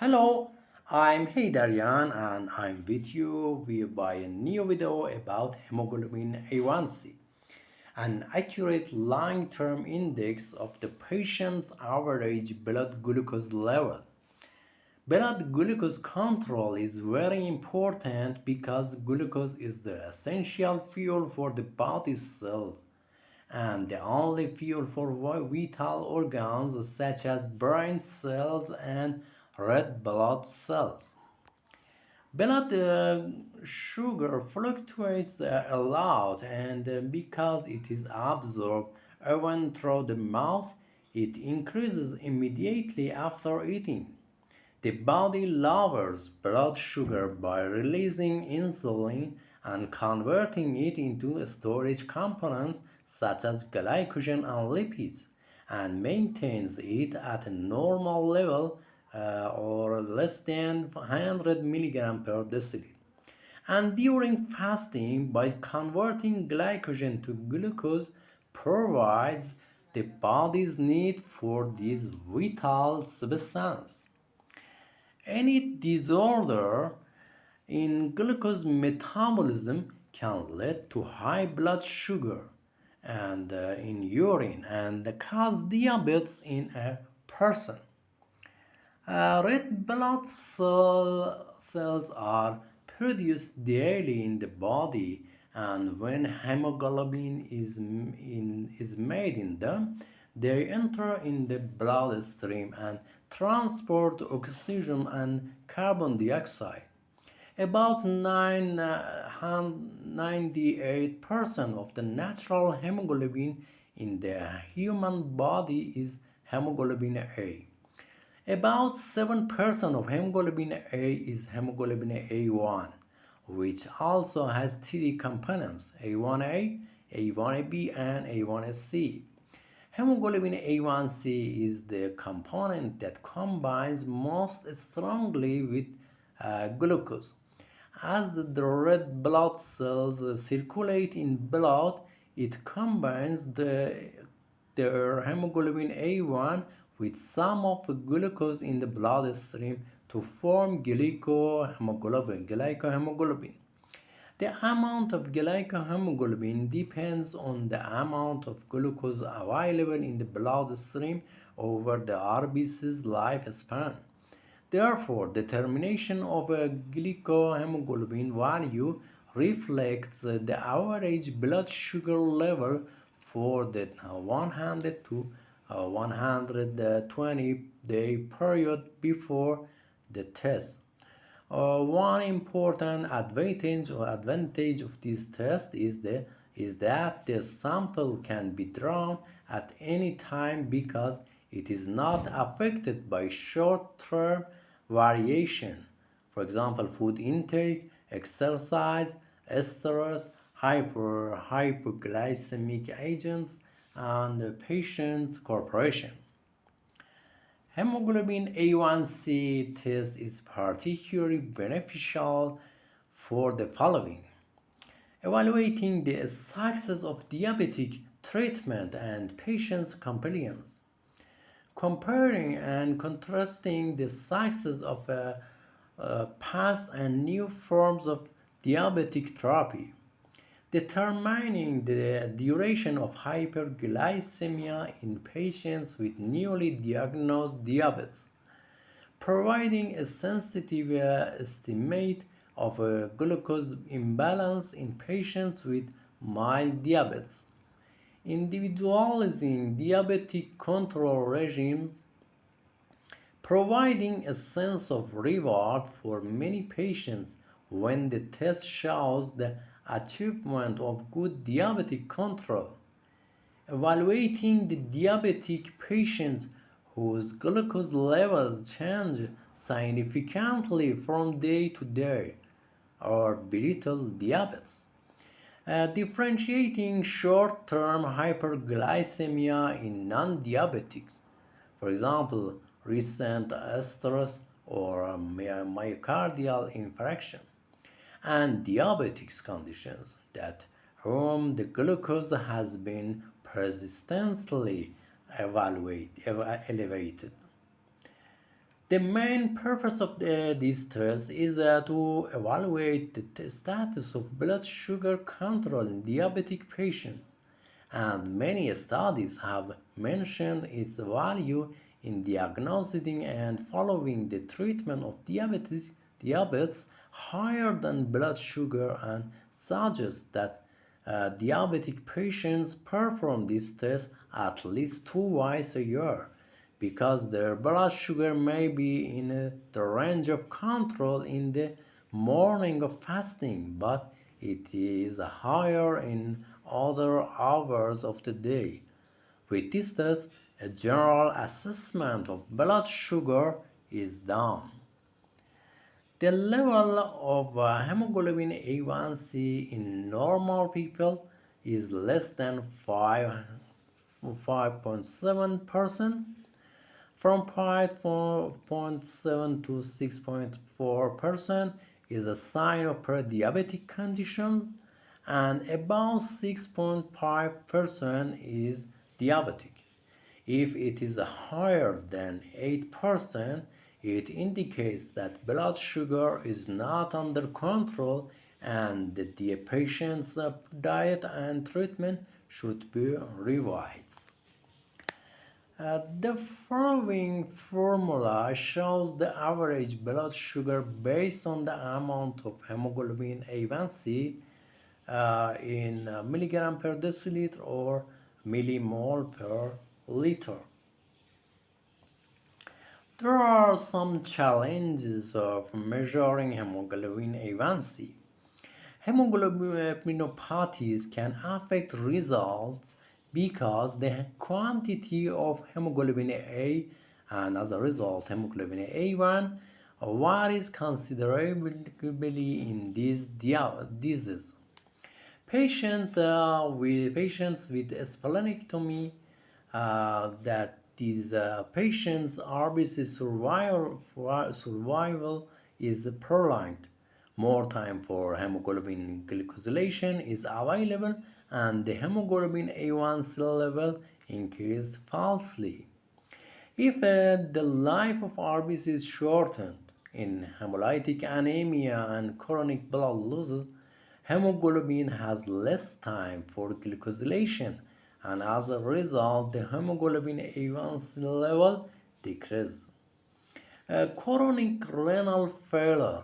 Hello, I'm Daryan and I'm with you by a new video about hemoglobin A1c, an accurate long-term index of the patient's average blood glucose level. Blood glucose control is very important because glucose is the essential fuel for the body cells and the only fuel for vital organs such as brain cells and red blood cells. Blood sugar fluctuates a lot, and because it is absorbed even through the mouth, it increases immediately after eating. The body lowers blood sugar by releasing insulin and converting it into storage components such as glycogen and lipids, and maintains it at a normal level or less than 100 mg per deciliter. And during fasting, by converting glycogen to glucose, provides the body's need for this vital substance. Any disorder in glucose metabolism can lead to high blood sugar and in urine and cause diabetes in a person. Red blood cells are produced daily in the body, and when hemoglobin is made in them, they enter in the bloodstream and transport oxygen and carbon dioxide. About 98% of the natural hemoglobin in the human body is hemoglobin A. About 7% of hemoglobin A is hemoglobin A1, which also has three components A1A, A1B, and A1C. Hemoglobin A1c is the component that combines most strongly with glucose. As the red blood cells circulate in blood, it combines their hemoglobin A1 with some of the glucose in the bloodstream to form glycohemoglobin. The amount of glycohemoglobin depends on the amount of glucose available in the bloodstream over the RBC's lifespan. Therefore, determination of a glycohemoglobin value reflects the average blood sugar level for the 100 to 120 day period before the test. One important advantage of this test is that the sample can be drawn at any time because it is not affected by short-term variation. For example, food intake, exercise, stress, hypoglycemic agents, and patient's corporation. Hemoglobin A1c test is particularly beneficial for the following: evaluating the success of diabetic treatment and patient's compliance, comparing and contrasting the success of past and new forms of diabetic therapy, determining the duration of hyperglycemia in patients with newly diagnosed diabetes, providing a sensitive estimate of a glucose imbalance in patients with mild diabetes, individualizing diabetic control regimes, providing a sense of reward for many patients when the test shows the achievement of good diabetic control, evaluating the diabetic patients whose glucose levels change significantly from day to day or brittle diabetes, differentiating short-term hyperglycemia in non-diabetics, for example, recent stress or myocardial infarction, and diabetics conditions that whom the glucose has been persistently elevated. The main purpose of this test is to evaluate the status of blood sugar control in diabetic patients, and many studies have mentioned its value in diagnosing and following the treatment of diabetes higher than blood sugar, and suggest that diabetic patients perform this test at least twice a year because their blood sugar may be in the range of control in the morning of fasting, but it is higher in other hours of the day. With this test, a general assessment of blood sugar is done. The level of hemoglobin A1c in normal people is less than 5.7%. From 5.7 to 6.4% is a sign of pre-diabetic conditions, and about 6.5% is diabetic. If it is higher than 8%, it indicates that blood sugar is not under control and that the patient's diet and treatment should be revised. The following formula shows the average blood sugar based on the amount of hemoglobin A1c in milligram per deciliter or millimole per liter. There are some challenges of measuring hemoglobin A1c. Hemoglobinopathies can affect results because the quantity of hemoglobin A and as a result hemoglobin A1 varies considerably in these diseases. Patients with splenectomy, that these patients' RBC survival is prolonged. More time for hemoglobin glycosylation is available, and the hemoglobin A1c level increased falsely. If the life of RBC is shortened in hemolytic anemia and chronic blood loss, hemoglobin has less time for glycosylation, and as a result, the hemoglobin A1c level decreases. Chronic renal failure.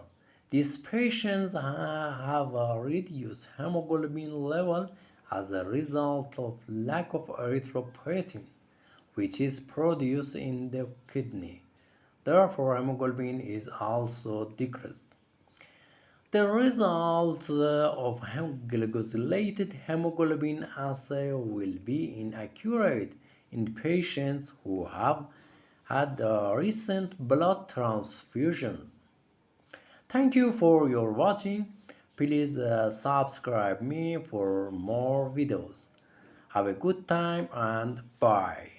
These patients have a reduced hemoglobin level as a result of lack of erythropoietin, which is produced in the kidney. Therefore, hemoglobin is also decreased. The result of glycosylated hemoglobin assay will be inaccurate in patients who have had recent blood transfusions. Thank you for your watching. Please subscribe me for more videos. Have a good time and bye.